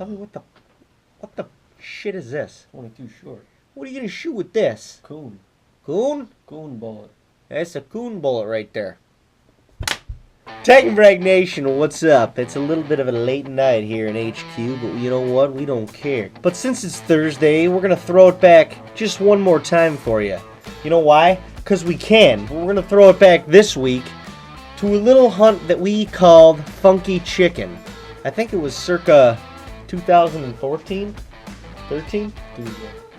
Tell me what the shit is this? 22 short. What are you gonna shoot with this? Coon. Coon? Coon bullet. That's a coon bullet right there. Tag and Brag Nation, what's up? It's a little bit of a late night here in HQ, but you know what? We don't care. But since it's Thursday, we're gonna throw it back just one more time for you. You know why? Because we can. We're gonna throw it back this week to a little hunt that we called Funky Chicken. I think it was circa 2014? 13?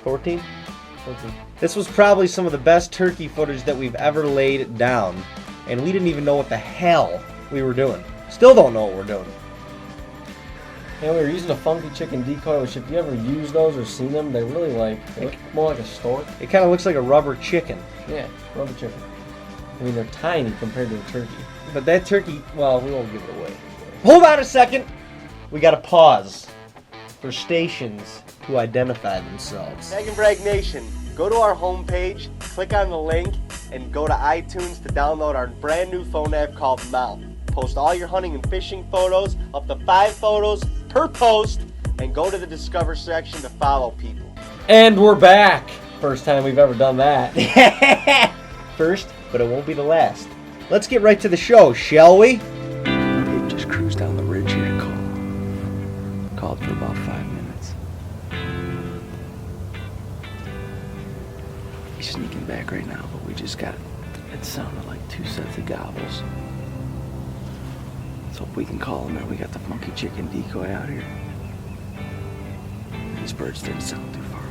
14? This was probably some of the best turkey footage that we've ever laid down. And we didn't even know what the hell we were doing. Still don't know what we're doing. Yeah, we were using a funky chicken decoy, which if you ever use those or seen them, they really they look more like a stork. It kind of looks like a rubber chicken. Yeah, rubber chicken. I mean, they're tiny compared to a turkey. But that turkey, well, we won't give it away. Hold on a second. We got to pause for stations to identify themselves. Tag and Brag Nation, go to our homepage, click on the link, and go to iTunes to download our brand new phone app called Mount. Post all your hunting and fishing photos, up to 5 photos per post, and go to the Discover section to follow people. And we're back! First time we've ever done that. First, but it won't be the last. Let's get right to the show, shall we? Dave just cruised down the ridge here and called for about 5 minutes. He's sneaking back right now, but we just got, it sounded like 2 sets of gobbles. Let's hope we can call him, and we got the funky chicken decoy out here. These birds didn't sound too far away.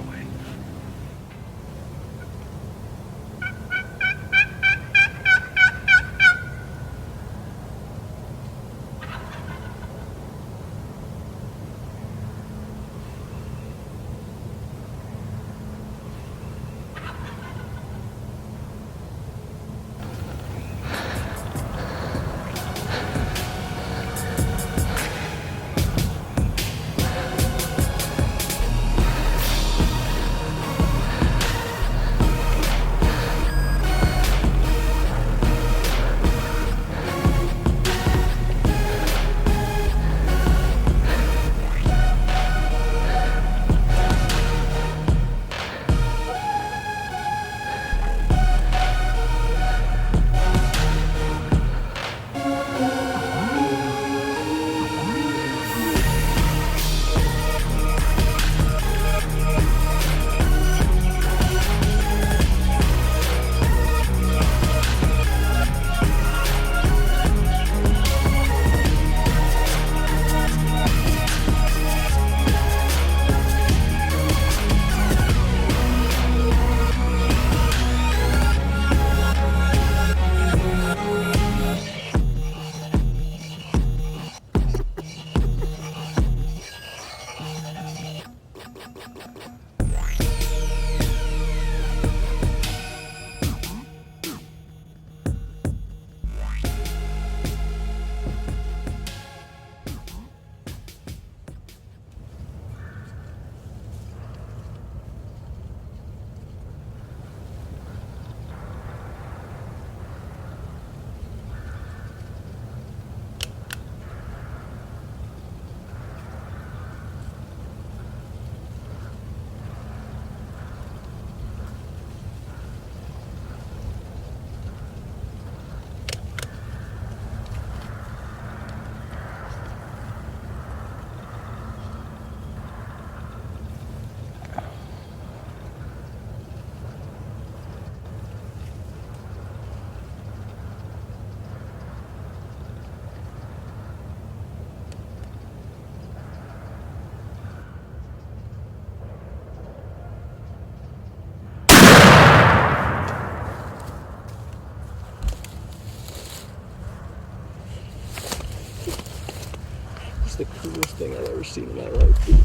The coolest thing I've ever seen in my life, dude.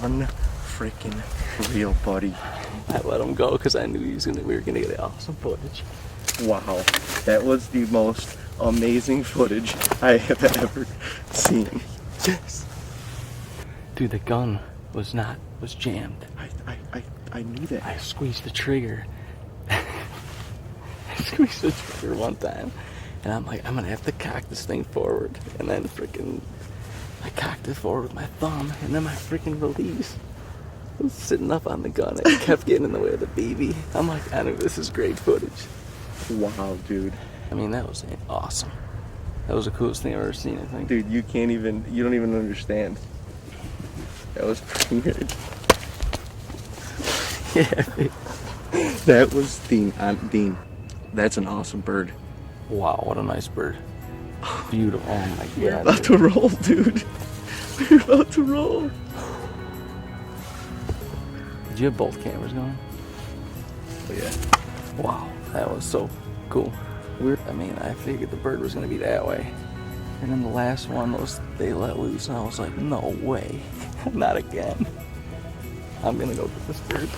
Unfreaking real, buddy. I let him go because I knew we were gonna get awesome footage. Wow, that was the most amazing footage I have ever seen. Yes. Dude, the gun was jammed. I knew that. I squeezed the trigger. I squeezed the trigger one time. And I'm like, I'm gonna have to cock this thing forward. And then freaking I cocked it forward with my thumb, and then my freaking release was sitting up on the gun. It kept getting in the way of the BB. I'm like, I know this is great footage. Wow, dude. I mean, that was awesome. That was the coolest thing I've ever seen, I think. Dude, you don't even understand. That was pretty good. Yeah. That was Dean. That's an awesome bird. Wow, what a nice bird. Beautiful. Oh my We're god. about to roll, dude. We're about to roll. Did you have both cameras going? Oh, yeah. Wow, that was so cool. I figured the bird was gonna be that way. And then the last one, they let loose, and I was like, no way. Not again. I'm gonna go get this bird.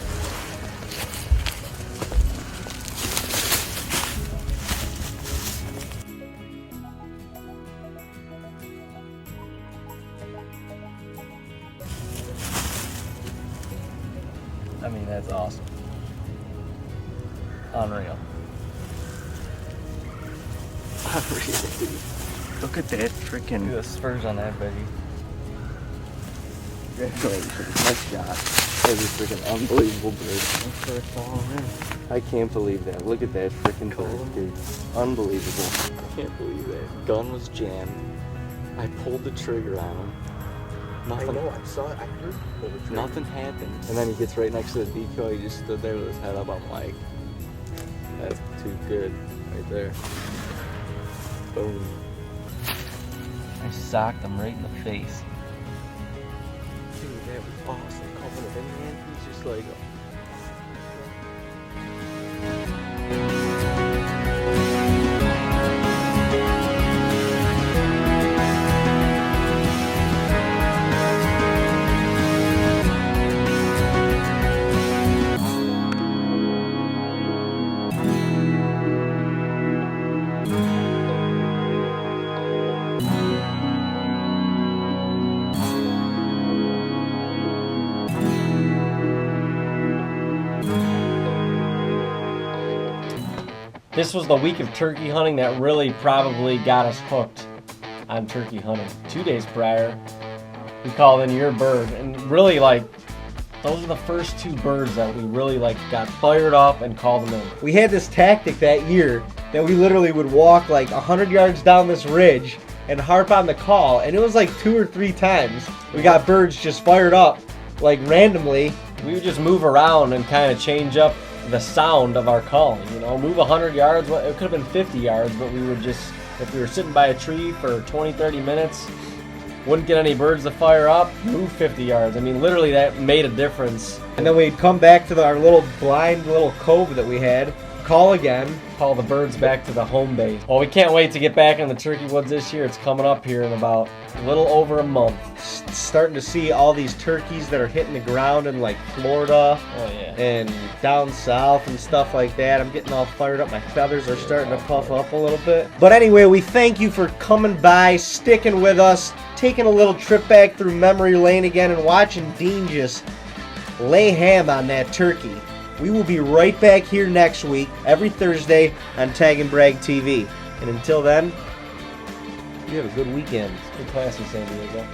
I mean, that's awesome. Unreal. Look at that Look freaking. at the spurs on that baby. Congratulations. Nice shot. That is a freaking unbelievable bird. I can't believe that. Look at that freaking bird, dude. Unbelievable. I can't believe that. Gun was jammed. I pulled the trigger on him. Nothing. I saw it. I heard you pull the trigger. Nothing happened. And then he gets right next to the decoy. He just stood there with his head up. I'm like, that's too good right there. Boom. I socked him right in the face. Dude, that was awesome. Coming up in hand, he's just like, This was the week of turkey hunting that really probably got us hooked on turkey hunting. 2 days prior, we called in your bird, and really, like, those are the first two birds that we really, like, got fired up and called them in. We had this tactic that year that we literally would walk like 100 yards down this ridge and harp on the call, and it was like 2 or 3 times we got birds just fired up, like randomly. We would just move around and kind of change up the sound of our calling, you know, move 100 yards, it could have been 50 yards, but we would just, if we were sitting by a tree for 20-30 minutes, wouldn't get any birds to fire up, move 50 yards. I mean, literally that made a difference. And then we'd come back to our little blind little cove that we had, call again, Call the birds back to the home base. Well, we can't wait to get back in the turkey woods this year. It's coming up here in about a little over a month. starting to see all these turkeys that are hitting the ground in like Florida and down south and stuff like that. I'm getting all fired up. My feathers are starting to puff up a little bit. But anyway, we thank you for coming by, sticking with us, taking a little trip back through memory lane again and watching Dean just lay ham on that turkey. We will be right back here next week, every Thursday on Tag and Brag TV. And until then, you have a good weekend. Good class in San Diego.